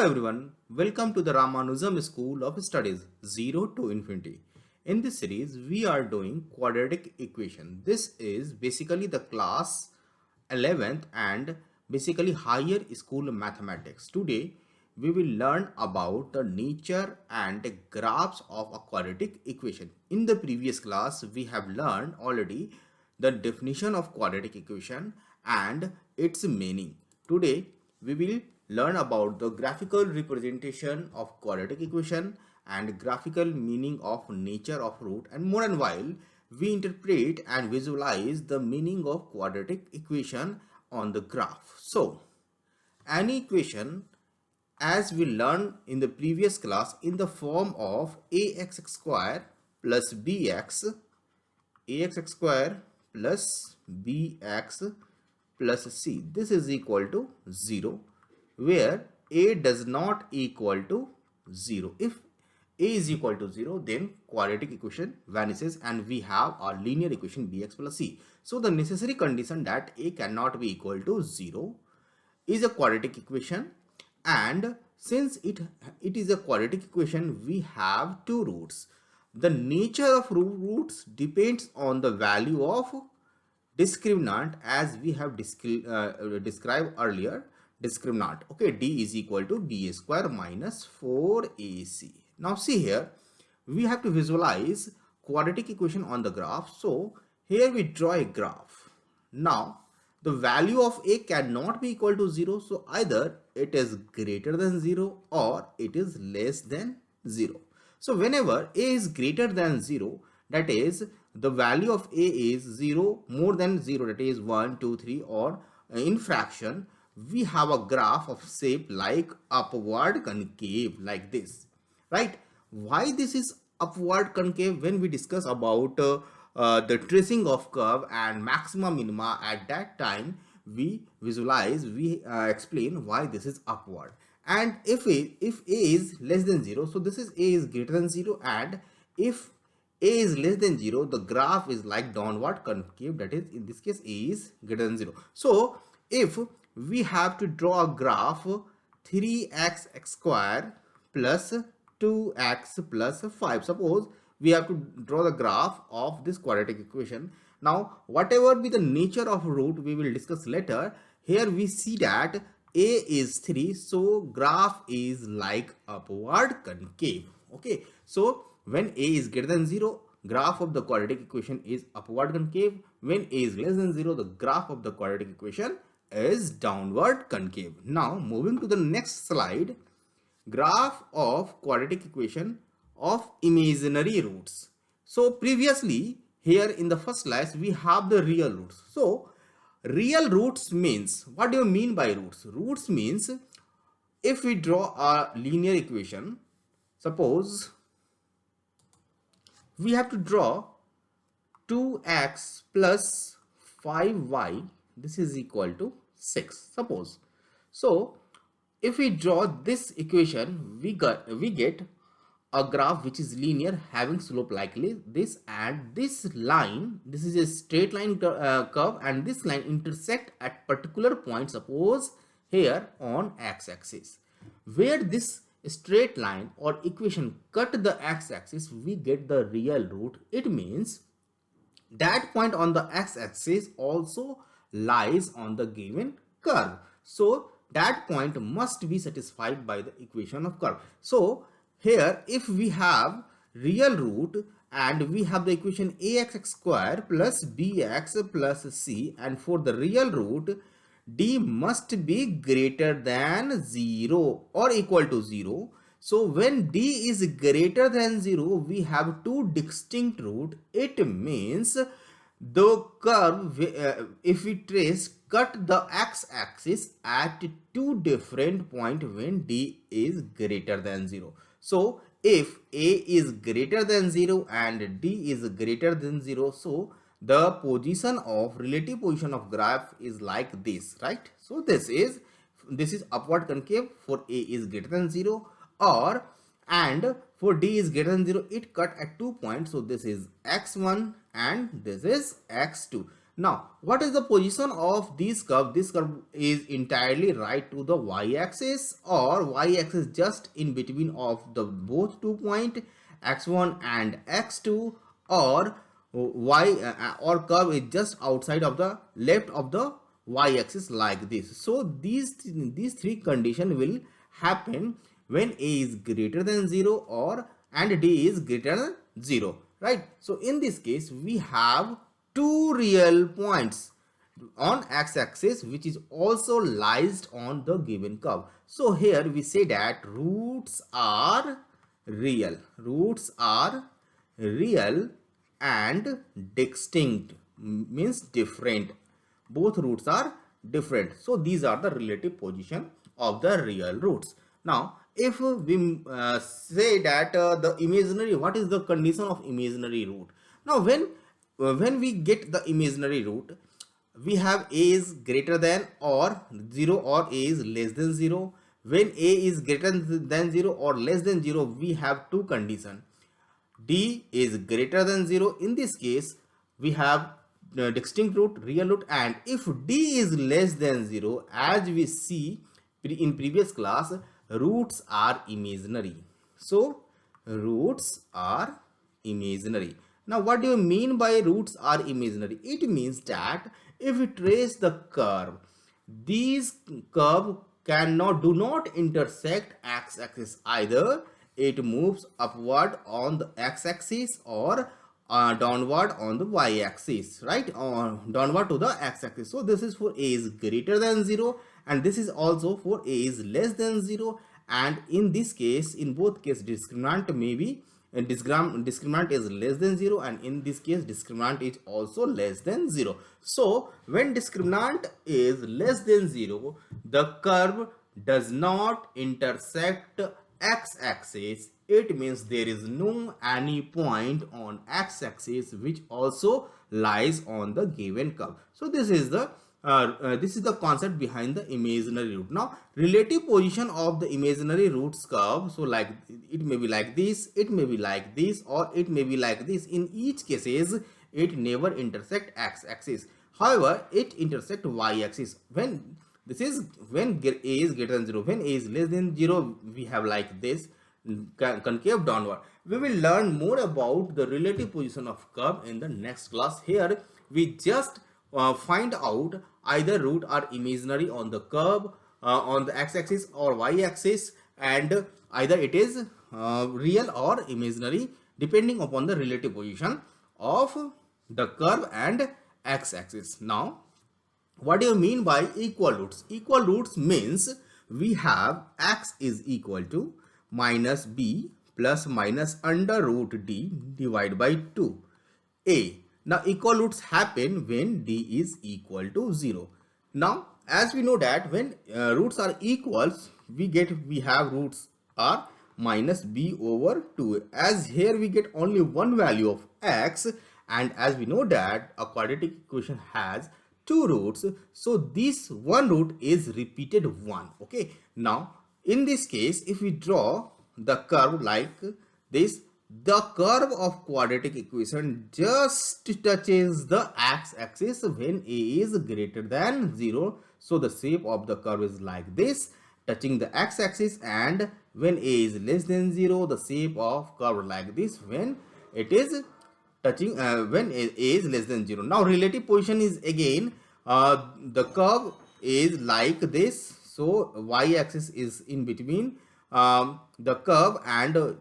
everyone, welcome to the Ramanujam School of Studies 0 to Infinity. In this series, we are doing quadratic equation. This is basically the class 11th and basically higher school mathematics. Today, we will learn about the nature and graphs of a quadratic equation. In the previous class, we have learned already the definition of quadratic equation and its meaning. Today, we will learn about the graphical representation of quadratic equation and graphical meaning of nature of root, and more and while we interpret and visualize the meaning of quadratic equation on the graph. So any equation, as we learned in the previous class, in the form of ax square plus ax square plus bx plus c, this is equal to 0, where a does not equal to 0. If a is equal to 0, then quadratic equation vanishes and we have our linear equation bx plus c. So the necessary condition that a cannot be equal to 0 is a quadratic equation, and since it is a quadratic equation, we have two roots. The nature of roots depends on the value of discriminant, as we have described earlier. Discriminant, okay, d is equal to b square minus 4ac. Now see here, we have to visualize quadratic equation on the graph. So here we draw a graph. Now the value of a cannot be equal to 0, so either it is greater than 0 or it is less than 0. So whenever a is greater than 0, that is the value of a is 0 more than 0, that is 1, 2, 3, or in fraction, we have a graph of shape like upward concave, like this, right? Why this is upward concave? When we discuss about the tracing of curve and maxima minima, at that time we visualize, we explain why this is upward. And if a is less than 0, so this is a is greater than 0, and if a is less than 0, the graph is like downward concave, that is in this case a is greater than 0. So if we have to draw a graph 3x square plus 2x plus 5, suppose we have to draw the graph of this quadratic equation. Now whatever be the nature of root, we will discuss later. Here we see that a is 3, so graph is like upward concave. Okay, so when a is greater than 0, graph of the quadratic equation is upward concave. When a is less than 0, the graph of the quadratic equation is downward concave. Now moving to the next slide, graph of quadratic equation of imaginary roots. So previously here in the first slide we have the real roots. So real roots means, what do you mean by roots? Roots means, if we draw a linear equation, suppose we have to draw 2x plus 5y, this is equal to 6, suppose. So if we draw this equation, we get a graph which is linear, having slope like this, and this line, this is a straight line curve, and this line intersect at particular point, suppose here on x-axis. Where this straight line or equation cut the x-axis, we get the real root. It means that point on the x-axis also lies on the given curve, so that point must be satisfied by the equation of curve. So here if we have real root and we have the equation ax square plus bx plus c, and for the real root d must be greater than 0 or equal to 0. So when d is greater than 0, we have two distinct roots. It means the curve, if we trace, cut the x-axis at two different points when d is greater than 0. So if a is greater than 0 and d is greater than 0, so the position of relative position of graph is like this, right? So this is upward concave for a is greater than 0, or and for d is greater than 0, it cut at 2 points, so this is x1 and this is x2. Now, what is the position of this curve? This curve is entirely right to the y-axis, or y-axis just in between of the both 2 point x1 and x2, or or curve is just outside of the left of the y-axis like this. So these three conditions will happen when a is greater than 0 or and d is greater than 0, right? So in this case we have two real points on x-axis which is also lies on the given curve. So here we say that roots are real. Roots are real and distinct, means different. Both roots are different. So these are the relative position of the real roots. Now if we say that the imaginary, what is the condition of imaginary root? Now when we get the imaginary root, we have a is greater than or 0 or a is less than 0. When a is greater than 0 or less than 0, we have two conditions. D is greater than 0. In this case we have distinct root, real root, and if D is less than 0, as we see in previous class, roots are imaginary. So roots are imaginary. Now what do you mean by roots are imaginary? It means that if we trace the curve, these curve do not intersect x-axis. Either it moves upward on the x-axis or downward on the y-axis, right? Or downward to the x-axis. So this is for a is greater than 0, and this is also for a is less than 0. And in this case, in both cases, discriminant may be discriminant is less than 0, and in this case discriminant is also less than 0. So when discriminant is less than 0, the curve does not intersect x-axis. It means there is no any point on x-axis which also lies on the given curve. So this is the concept behind the imaginary root. Now relative position of the imaginary roots curve, so like it may be like this, it may be like this, or it may be like this. In each cases it never intersect x-axis. However, it intersect y-axis. When this is when a is greater than 0, when a is less than 0, we have like this concave downward. We will learn more about the relative position of curve in the next class. Here we just find out either root are imaginary on the curve on the x-axis or y-axis, and either it is real or imaginary depending upon the relative position of the curve and x-axis. Now what do you mean by equal roots? Equal roots means we have x is equal to minus b plus minus under root d divided by 2 a. Now equal roots happen when d is equal to 0. Now as we know that when roots are equals, we have roots are minus b over 2. As here we get only one value of x, and as we know that a quadratic equation has two roots, so this one root is repeated one. Okay, now in this case if we draw the curve like this, the curve of quadratic equation just touches the x-axis when a is greater than 0. So the shape of the curve is like this, touching the x-axis, and when a is less than 0, the shape of curve like this when it is touching when a is less than 0. Now relative position is again the curve is like this. So y-axis is in between the curve, and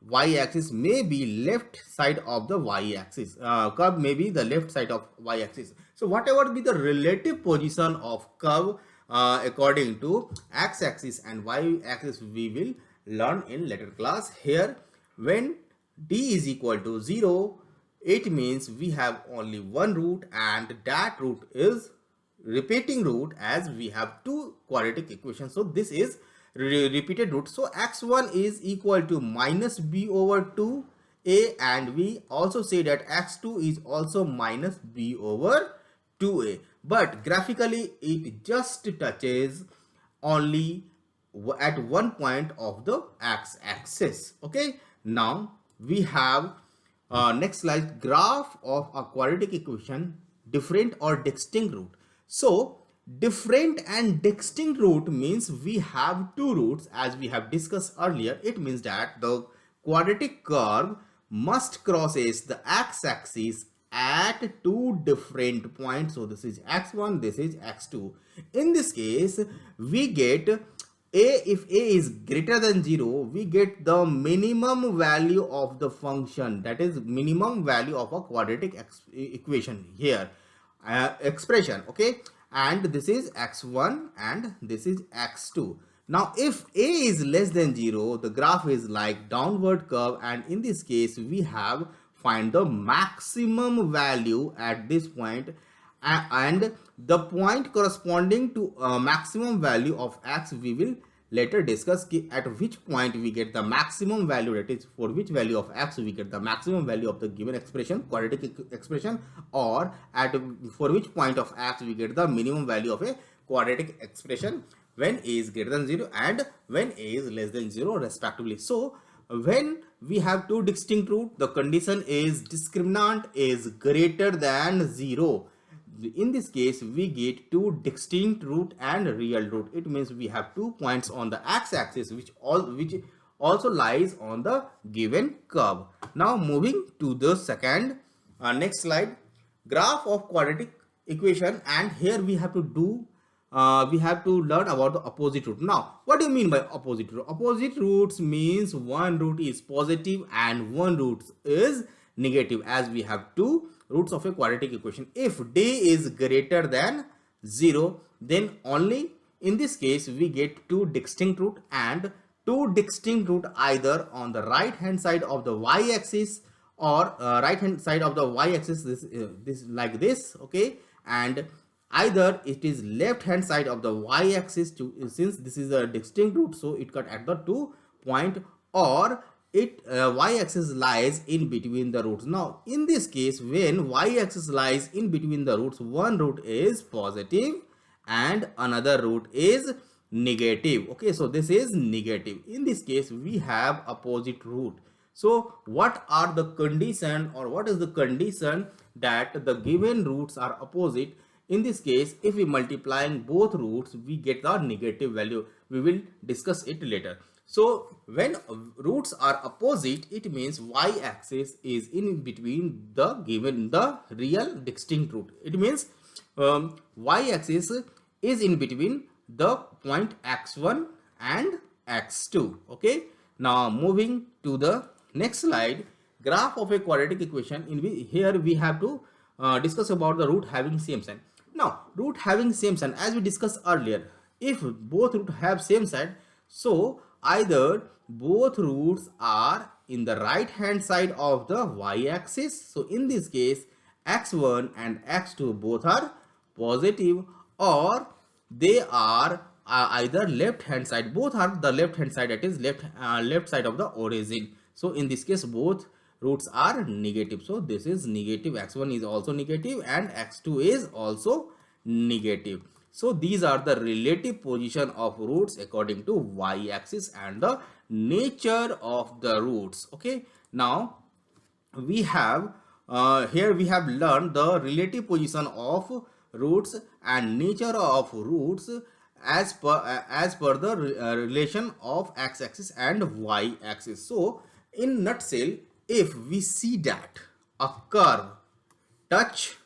y-axis may be left side of the y-axis. Curve may be the left side of y-axis. So whatever be the relative position of curve according to x-axis and y-axis, we will learn in later class. Here when d is equal to 0, it means we have only one root, and that root is repeating root as we have two quadratic equations. So this is repeated root. So x1 is equal to minus b over 2a, and we also say that x2 is also minus b over 2a, but graphically it just touches only at one point of the x-axis. Okay, now we have next slide, graph of a quadratic equation different or distinct root. So different and distinct root means we have two roots as we have discussed earlier. It means that the quadratic curve must crosses the x-axis at two different points. So this is x1, this is x2. In this case, we get if a is greater than 0, we get the minimum value of the function, that is minimum value of a quadratic equation here, expression, okay, and this is x1 and this is x2. Now if a is less than 0, the graph is like downward curve, and in this case we have find the maximum value at this point, and the point corresponding to maximum value of x we will later discuss at which point we get the maximum value, that is for which value of x we get the maximum value of the given expression, quadratic expression, or at for which point of x we get the minimum value of a quadratic expression when a is greater than 0 and when a is less than 0 respectively. So when we have two distinct roots, the condition is discriminant is greater than 0. In this case we get two distinct root and real root. It means we have 2 points on the x-axis which also lies on the given curve. Now moving to the second next slide, graph of quadratic equation, and here we have to do we have to learn about the opposite root. Now what do you mean by opposite root? Opposite roots means one root is positive and one root is negative, as we have two roots of a quadratic equation. If d is greater than 0, then only in this case we get two distinct root, and two distinct root either on the right hand side of the y-axis or right hand side of the y-axis, this like this, okay, and either it is left hand side of the y-axis, since this is a distinct root, so it cut at the 2 point, or it y-axis lies in between the roots. Now in this case, when y-axis lies in between the roots, one root is positive and another root is negative, okay, so this is negative. In this case we have opposite root. So what are the condition, or what is the condition that the given roots are opposite? In this case, if we multiplying both roots, we get the negative value. We will discuss it later. So when roots are opposite, it means y-axis is in between the given the real distinct root. It means y-axis is in between the point x1 and x2. Okay. Now moving to the next slide, graph of a quadratic equation. In which here we have to discuss about the root having same sign. Now root having same sign, as we discussed earlier, if both root have same sign, so either both roots are in the right hand side of the y-axis. So in this case x1 and x2 both are positive, or they are either left hand side, both are the left hand side, that is left side of the origin. So in this case both roots are negative. So this is negative, x1 is also negative and x2 is also negative. So these are the relative position of roots according to y-axis and the nature of the roots. Okay. Now we have here we have learned the relative position of roots and nature of roots as per the relation of x-axis and y-axis. So in nutshell, if we see that a curve touch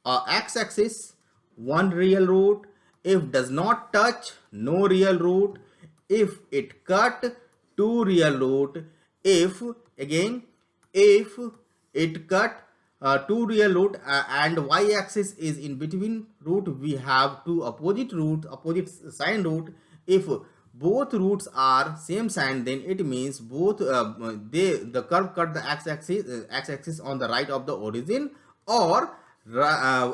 a x-axis, one real root; if does not touch, no real root; if it cut, two real root; if again if it cut two real root and y-axis is in between root, we have two opposite root, opposite sign root. If both roots are same sign, then it means both the curve cut the x-axis on the right of the origin, or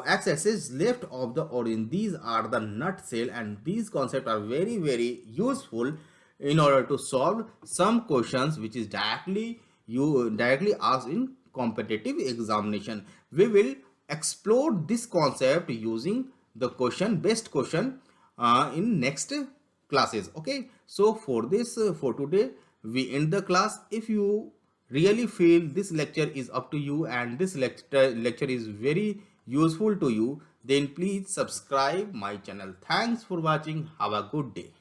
x-axis left of the origin. These are the nutshell, and these concepts are very useful in order to solve some questions which is directly asked in competitive examination. We will explore this concept using the best question in next classes. Okay, so for this for today we end the class. If you really feel this lecture is up to you and this lecture is very useful to you, then please subscribe my channel. Thanks for watching. Have a good day.